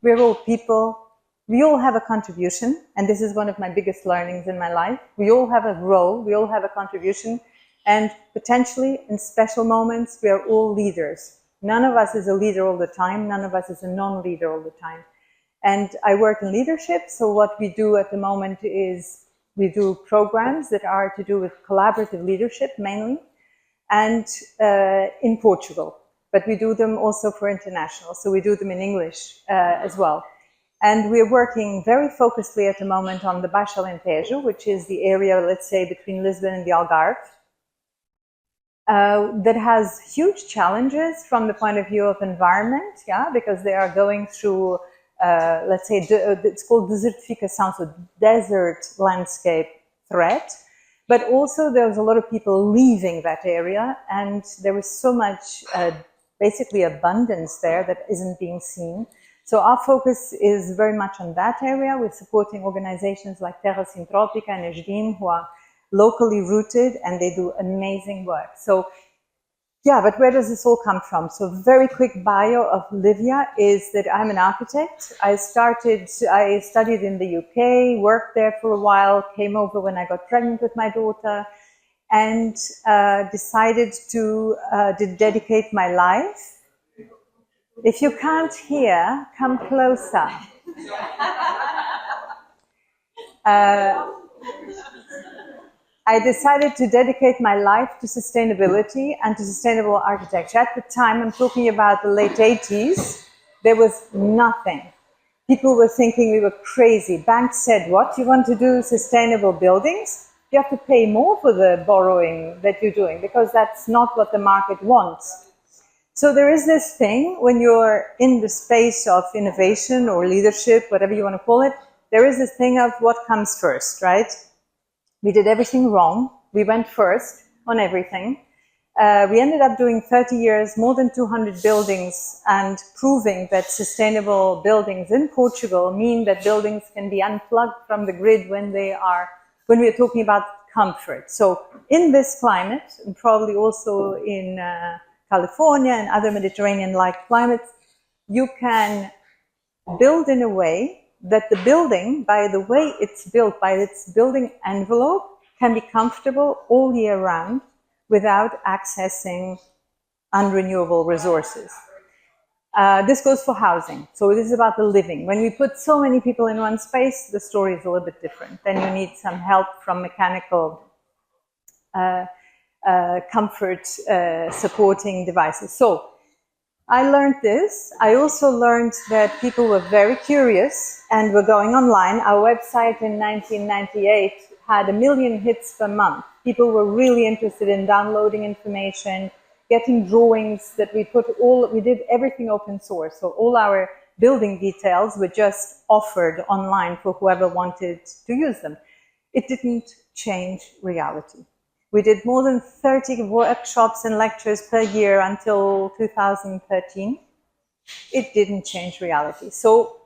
We're all people. We all have a contribution, and this is one of my biggest learnings in my life. We all have a role, we all have a contribution, and potentially in special moments, we are all leaders. None of us is a leader all the time, none of us is a non-leader all the time. And I work in leadership, so what we do at the moment is we do programs that are to do with collaborative leadership mainly, and in Portugal. But we do them also for international, so we do them in English as well. And we're working very focusedly at the moment on the Baixo Alentejo, which is the area, let's say, between Lisbon and the Algarve, that has huge challenges from the point of view of environment, yeah, because they are going through, let's say, it's called desertification, so desert landscape threat. But also there's a lot of people leaving that area, and there is so much, basically, abundance there that isn't being seen. So our focus is very much on that area. We're supporting organizations like Terra Sintropica and Esdim, who are locally rooted, and they do amazing work. So, yeah, but where does this all come from? So very quick bio of Livia is that I'm an architect. I studied in the UK, worked there for a while, came over when I got pregnant with my daughter, and decided to dedicate my life. If you can't hear, come closer. I decided to dedicate my life to sustainability and to sustainable architecture. At the time, I'm talking about the late 80s, there was nothing. People were thinking we were crazy. Banks said, what, you want to do sustainable buildings? You have to pay more for the borrowing that you're doing, because that's not what the market wants. So there is this thing, when you're in the space of innovation or leadership, whatever you want to call it, there is this thing of what comes first, right? We did everything wrong. We went first on everything. We ended up doing 30 years, more than 200 buildings, and proving that sustainable buildings in Portugal mean that buildings can be unplugged from the grid when we're talking about comfort. So in this climate, and probably also in California and other Mediterranean-like climates, you can build in a way that the building, by the way it's built, by its building envelope, can be comfortable all year round without accessing unrenewable resources. This goes for housing. So this is about the living. When we put so many people in one space, the story is a little bit different. Then you need some help from mechanical comfort supporting devices. So I learned this. I also learned that people were very curious and were going online. Our website in 1998 had 1 million hits per month. People were really interested in downloading information, getting drawings that we did everything open source. So all our building details were just offered online for whoever wanted to use them. It didn't change reality. We did more than 30 workshops and lectures per year until 2013. It didn't change reality. So,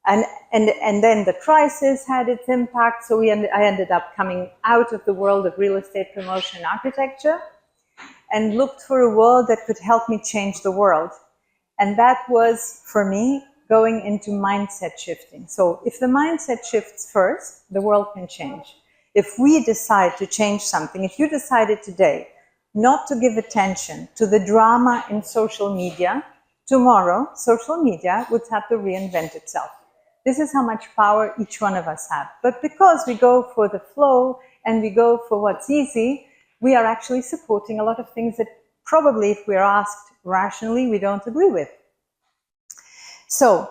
and then the crisis had its impact. So I ended up coming out of the world of real estate promotion and architecture and looked for a world that could help me change the world. And that was, for me, going into mindset shifting. So if the mindset shifts first, the world can change. If we decide to change something, if you decided today not to give attention to the drama in social media, tomorrow social media would have to reinvent itself. This is how much power each one of us have. But because we go for the flow and we go for what's easy, we are actually supporting a lot of things that probably, if we're asked rationally, we don't agree with. So,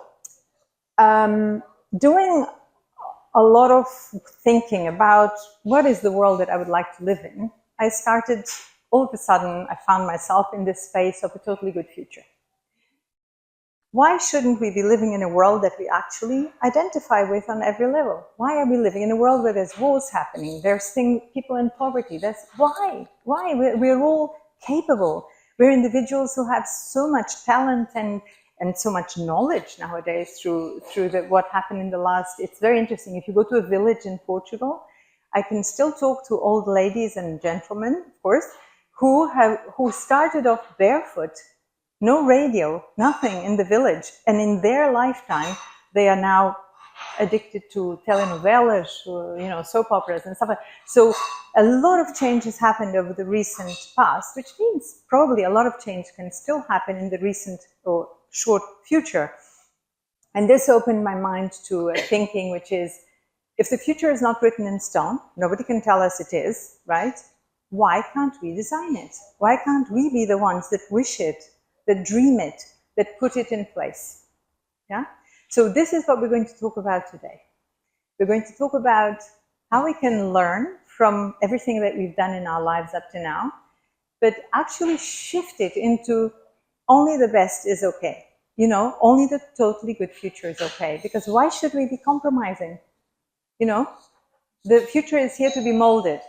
doing a lot of thinking about what is the world that I would like to live in, I started, all of a sudden, I found myself in this space of a totally good future. Why shouldn't we be living in a world that we actually identify with on every level? Why are we living in a world where there's wars happening, there's people in poverty? Why? We're all capable. We're individuals who have so much talent and so much knowledge nowadays through what happened in the last. It's very interesting. If you go to a village in Portugal, I can still talk to old ladies and gentlemen, of course, who started off barefoot no radio, nothing in the village. And in their lifetime, they are now addicted to telenovelas, soap operas and stuff like that. So a lot of change has happened over the recent past, which means probably a lot of change can still happen in the recent or short future. And this opened my mind to a thinking, which is, if the future is not written in stone, nobody can tell us it is, right? Why can't we design it? Why can't we be the ones that wish it, that dream it, that put it in place? Yeah? So this is what we're going to talk about today. We're going to talk about how we can learn from everything that we've done in our lives up to now, but actually shift it into only the best is okay. Only the totally good future is okay. Because why should we be compromising? The future is here to be molded.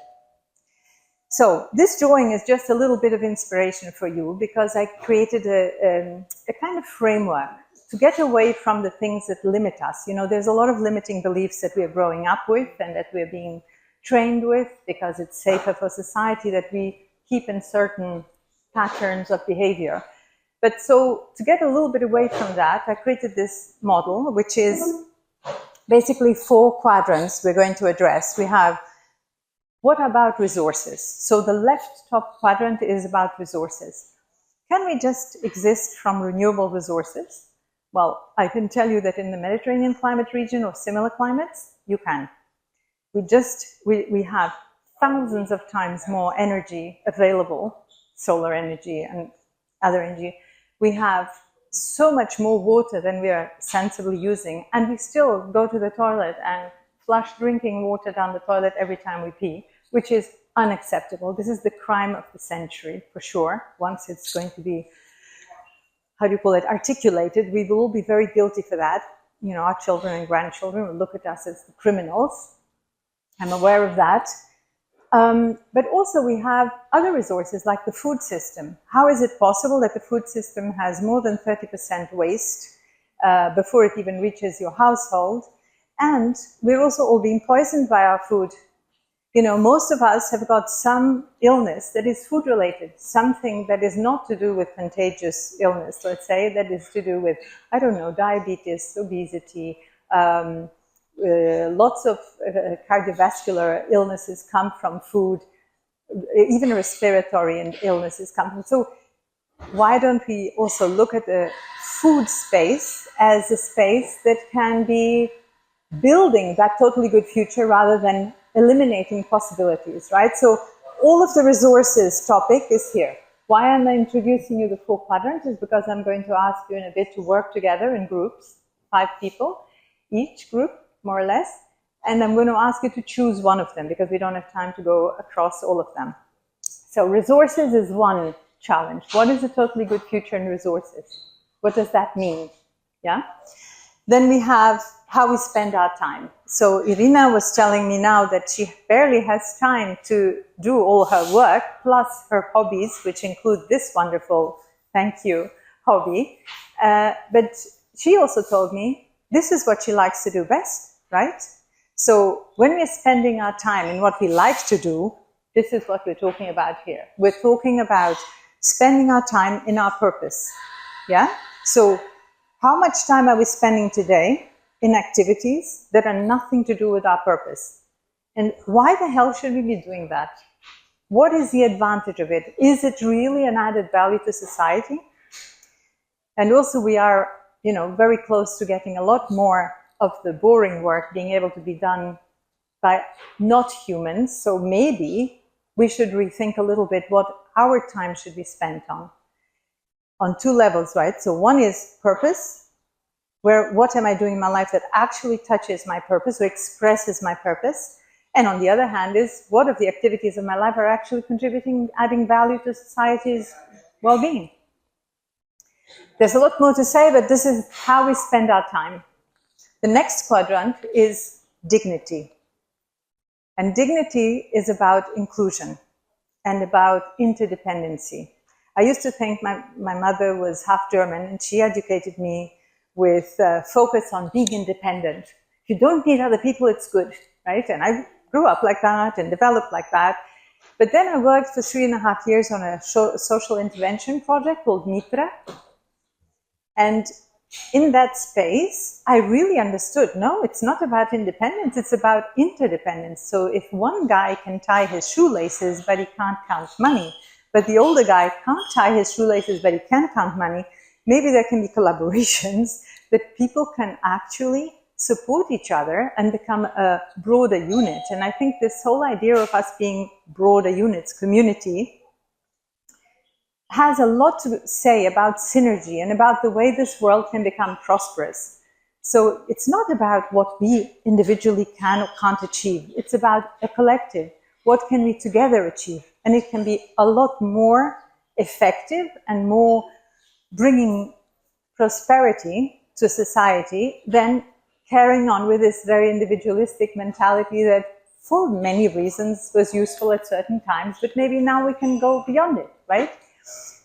So this drawing is just a little bit of inspiration for you, because I created a kind of framework to get away from the things that limit us. There's a lot of limiting beliefs that we are growing up with and that we're being trained with because it's safer for society that we keep in certain patterns of behavior. But so to get a little bit away from that, I created this model, which is basically 4 quadrants we're going to address. We have, what about resources? So the left top quadrant is about resources. Can we just exist from renewable resources? Well, I can tell you that in the Mediterranean climate region or similar climates, you can. We have thousands of times more energy available, solar energy and other energy. We have so much more water than we are sensibly using, and we still go to the toilet and flush drinking water down the toilet every time we pee, which is unacceptable. This is the crime of the century, for sure. Once it's going to be, articulated, we will all be very guilty for that. Our children and grandchildren will look at us as the criminals. I'm aware of that. But also we have other resources like the food system. How is it possible that the food system has more than 30% waste before it even reaches your household? And we're also all being poisoned by our food. Most of us have got some illness that is food related, something that is not to do with contagious illness, let's say, that is to do with, diabetes, obesity, lots of cardiovascular illnesses come from food, even respiratory illnesses come from. So why don't we also look at the food space as a space that can be building that totally good future rather than eliminating possibilities, right? So all of the resources topic is here. Why am I introducing you the 4 quadrants is because I'm going to ask you in a bit to work together in groups, 5 people, each group, more or less, and I'm going to ask you to choose one of them because we don't have time to go across all of them. So resources is one challenge. What is a totally good future in resources? What does that mean? Yeah. Then we have how we spend our time. So Irina was telling me now that she barely has time to do all her work, plus her hobbies, which include this wonderful, thank you, hobby. But she also told me this is what she likes to do best. Right? So when we're spending our time in what we like to do, this is what we're talking about here. We're talking about spending our time in our purpose. Yeah? So how much time are we spending today in activities that are nothing to do with our purpose? And why the hell should we be doing that? What is the advantage of it? Is it really an added value to society? And also we are, very close to getting a lot more of the boring work being able to be done by not humans. So maybe we should rethink a little bit what our time should be spent on 2 levels, right? So one is purpose, where what am I doing in my life that actually touches my purpose or expresses my purpose? And on the other hand is what of the activities of my life are actually contributing, adding value to society's well-being? There's a lot more to say, but this is how we spend our time. The next quadrant is dignity. And dignity is about inclusion and about interdependency. I used to think my mother was half German and she educated me with focus on being independent. If you don't need other people, it's good, right? And I grew up like that and developed like that. But then I worked for 3.5 years on a social intervention project called Mitra. And in that space, I really understood, no, it's not about independence, it's about interdependence. So if one guy can tie his shoelaces, but he can't count money, but the older guy can't tie his shoelaces, but he can count money, maybe there can be collaborations that people can actually support each other and become a broader unit. And I think this whole idea of us being broader units, community, has a lot to say about synergy and about the way this world can become prosperous. So it's not about what we individually can or can't achieve. It's about a collective. What can we together achieve? And it can be a lot more effective and more bringing prosperity to society than carrying on with this very individualistic mentality that for many reasons was useful at certain times, but maybe now we can go beyond it, right?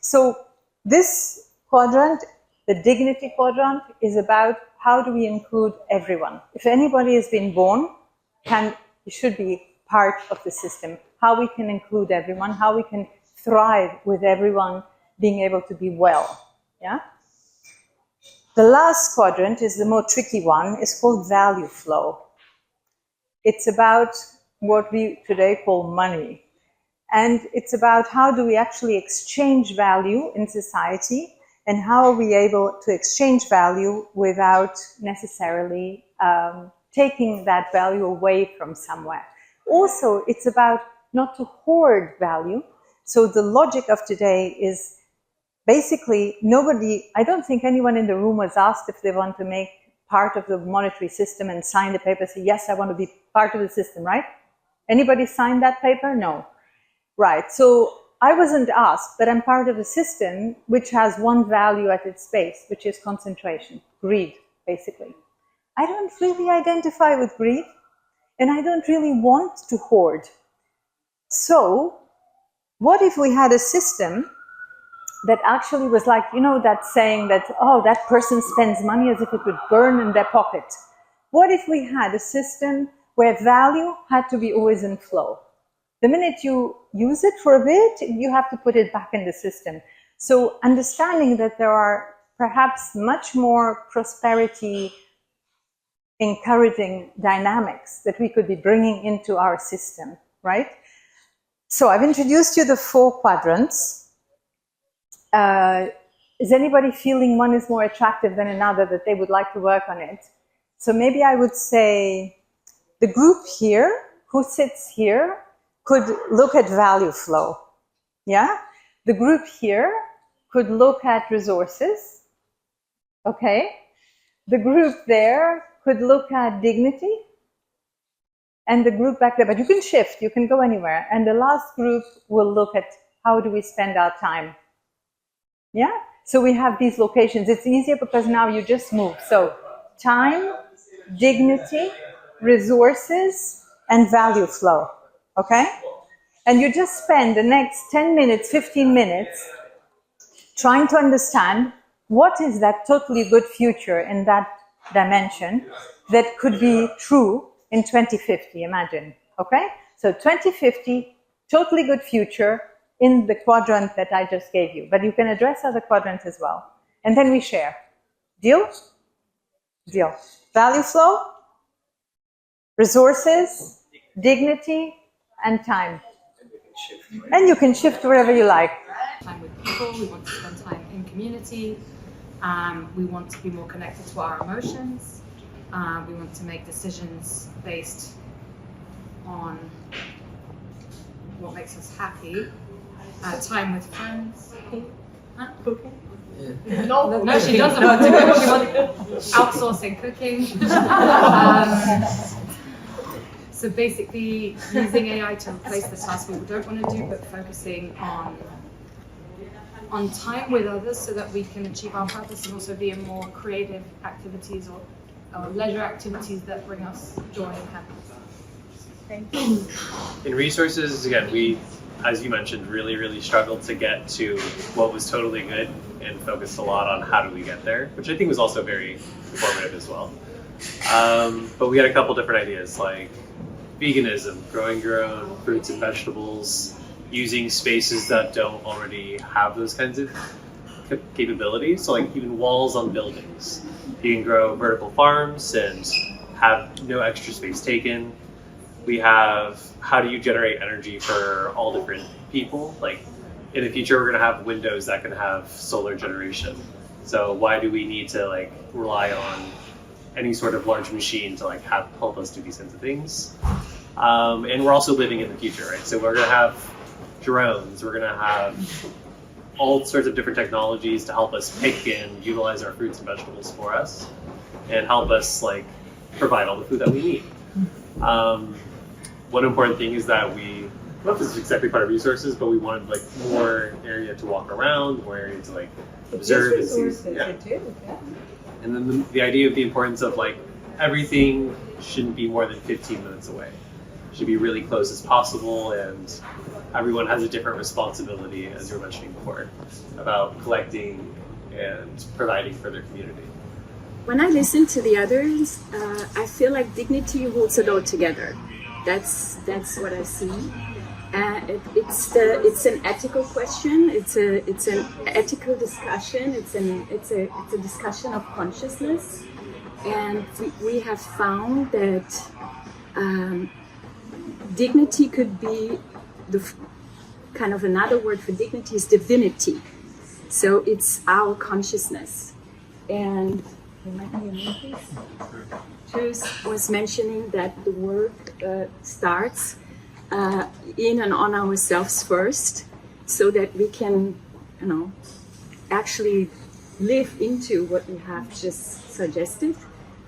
So this quadrant, the dignity quadrant, is about how do we include everyone. If anybody has been born, should be part of the system. How we can include everyone, how we can thrive with everyone being able to be well. Yeah. The last quadrant is the more tricky one. It's called value flow. It's about what we today call money. And it's about how do we actually exchange value in society, and how are we able to exchange value without necessarily taking that value away from somewhere. Also, it's about not to hoard value. So the logic of today is basically I don't think anyone in the room was asked if they want to make part of the monetary system and sign the paper, say, yes, I want to be part of the system, right? Anybody signed that paper? No. Right, so I wasn't asked, but I'm part of a system which has one value at its base, which is concentration, greed, basically. I don't really identify with greed, and I don't really want to hoard. So, what if we had a system that actually was like, you know, that saying that, oh, that person spends money as if it would burn in their pocket. What if we had a system where value had to be always in flow? The minute you use it for a bit, you have to put it back in the system. So understanding that there are perhaps much more prosperity encouraging dynamics that we could be bringing into our system, right? So I've introduced you the 4 quadrants. Is anybody feeling one is more attractive than another, that they would like to work on it? So maybe I would say the group here, who sits here, could look at value flow, yeah? The group here could look at resources, okay? The group there could look at dignity, and the group back there, but you can shift, you can go anywhere. And the last group will look at how do we spend our time, yeah? So we have these locations. It's easier because now you just move. So time, dignity, resources, and value flow. Okay? And you just spend the next 10 minutes, 15 minutes trying to understand what is that totally good future in that dimension that could be true in 2050, imagine. Okay? So 2050, totally good future in the quadrant that I just gave you. But you can address other quadrants as well. And then we share. Deal? Deal. Value flow, resources, dignity, and time. And you can shift wherever you like. Time with people, we want to spend time in community, we want to be more connected to our emotions, we want to make decisions based on what makes us happy, time with friends. Huh? Cooking? Yeah. No, she doesn't want to cook, she wants outsourcing cooking. So basically, using AI to replace the tasks we don't want to do, but focusing on time with others so that we can achieve our purpose, and also be in more creative activities or leisure activities that bring us joy and happiness. Thank you. In resources, again, we, as you mentioned, really struggled to get to what was totally good and focused a lot on how do we get there, which I think was also very informative as well. But we had a couple different ideas, like veganism, growing your own fruits and vegetables, using spaces that don't already have those kinds of capabilities. So like even walls on buildings. You can grow vertical farms and have no extra space taken. We have how do you generate energy for all different people? Like in the future, we're going to have windows that can have solar generation. So why do we need to like rely on any sort of large machine to like help us do these kinds of things? And we're also living in the future, right? So we're going to have drones. We're going to have all sorts of different technologies to help us pick and utilize our fruits and vegetables for us, and help us like provide all the food that we need. One important thing is that I don't know if this is exactly part of resources, but we wanted like more area to walk around, more area to like observe and see. Yeah. And then the idea of the importance of like everything shouldn't be more than 15 minutes away. It should be really close as possible, and everyone has a different responsibility, as you were mentioning before, about collecting and providing for their community. When I listen to the others, I feel like dignity holds it all together. That's what I see. It's an ethical question. It's an ethical discussion. It's a discussion of consciousness, and we have found that dignity could be kind of another word for dignity is divinity. So it's our consciousness. And Truth was mentioning that the work starts in and on ourselves first, so that we can, actually live into what we have just suggested,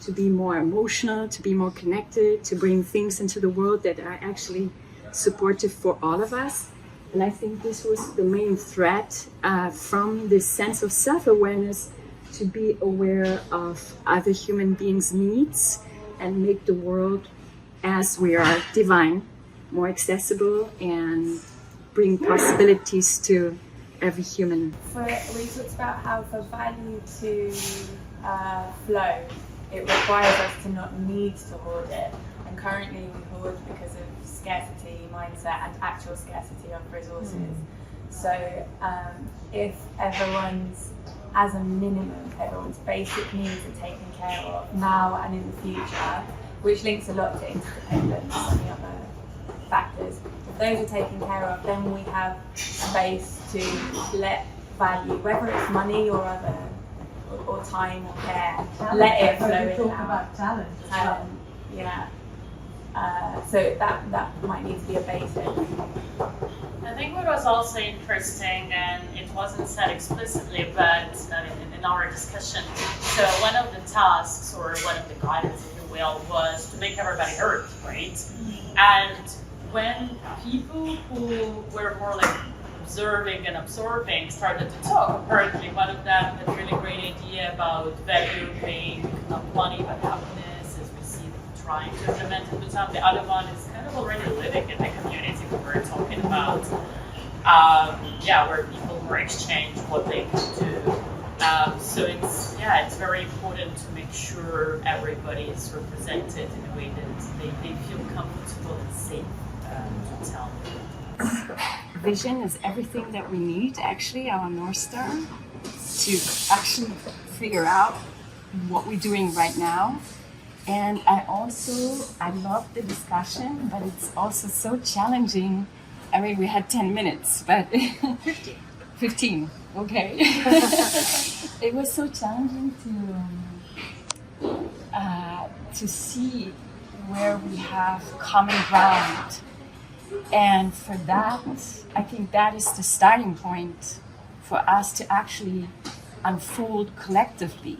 to be more emotional, to be more connected, to bring things into the world that are actually supportive for all of us. And I think this was the main thread from this sense of self-awareness, to be aware of other human beings' needs and make the world as we are divine more accessible and bring possibilities to every human. We talked about how for value to flow, it requires us to not need to hoard it. And currently we hoard because of scarcity mindset and actual scarcity of resources. So if everyone's, as a minimum, everyone's basic needs are taken care of now and in the future, which links a lot to interdependence and the other factors. If those are taken care of, then we have space to let value, whether it's money or other, or time or care, let it flow in and out. About talent. Yeah. So that might need to be a basic. I think what was also interesting, and it wasn't said explicitly, but in our discussion, so one of the tasks, or one of the guidance, if you will, was to make everybody heard, right? And when people who were more like observing and absorbing started to talk, apparently one of them had a really great idea about valuing not money but happiness, as we see them trying to implement it with some. The other one is kind of already living in the community we were talking about, where people were exchange what they can do. So it's very important to make sure everybody is represented in a way that they feel comfortable and safe to tell. Vision is everything that we need, actually, our North Star, to actually figure out what we're doing right now. And I love the discussion, but it's also so challenging. I mean, we had 10 minutes, but 15, okay. It was so challenging to see where we have common ground. And for that, I think that is the starting point for us to actually unfold collectively.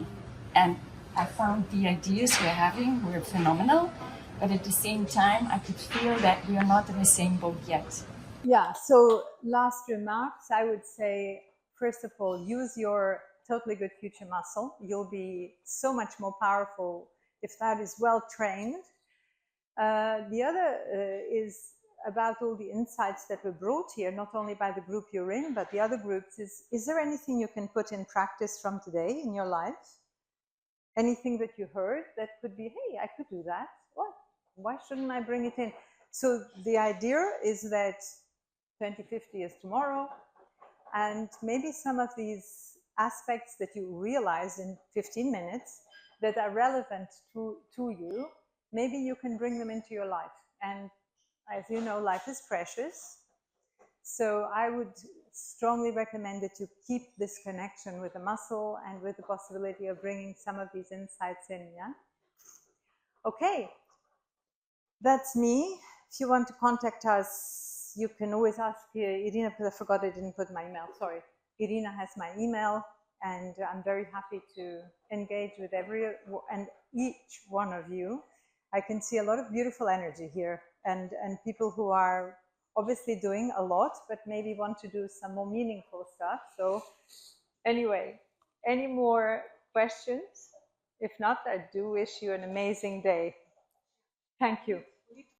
And I found the ideas we're having were phenomenal, but at the same time, I could feel that we are not in the same boat yet. Yeah, so last remarks, I would say, first of all, use your totally good future muscle. You'll be so much more powerful if that is well trained. The other is about all the insights that were brought here, not only by the group you're in, but the other groups. Is there anything you can put in practice from today in your life? Anything that you heard that could be, hey, I could do that. What? Why shouldn't I bring it in? So the idea is that 2050 is tomorrow, and maybe some of these aspects that you realize in 15 minutes that are relevant to you, maybe you can bring them into your life. And as you know, life is precious. So I would strongly recommend that you keep this connection with the muscle and with the possibility of bringing some of these insights in, yeah? Okay, that's me. If you want to contact us, you can always ask Irina, because I forgot I didn't put my email, sorry. Irina has my email, and I'm very happy to engage with every and each one of you. I can see a lot of beautiful energy here, and people who are obviously doing a lot, but maybe want to do some more meaningful stuff. So anyway, any more questions? If not, I do wish you an amazing day. Thank you.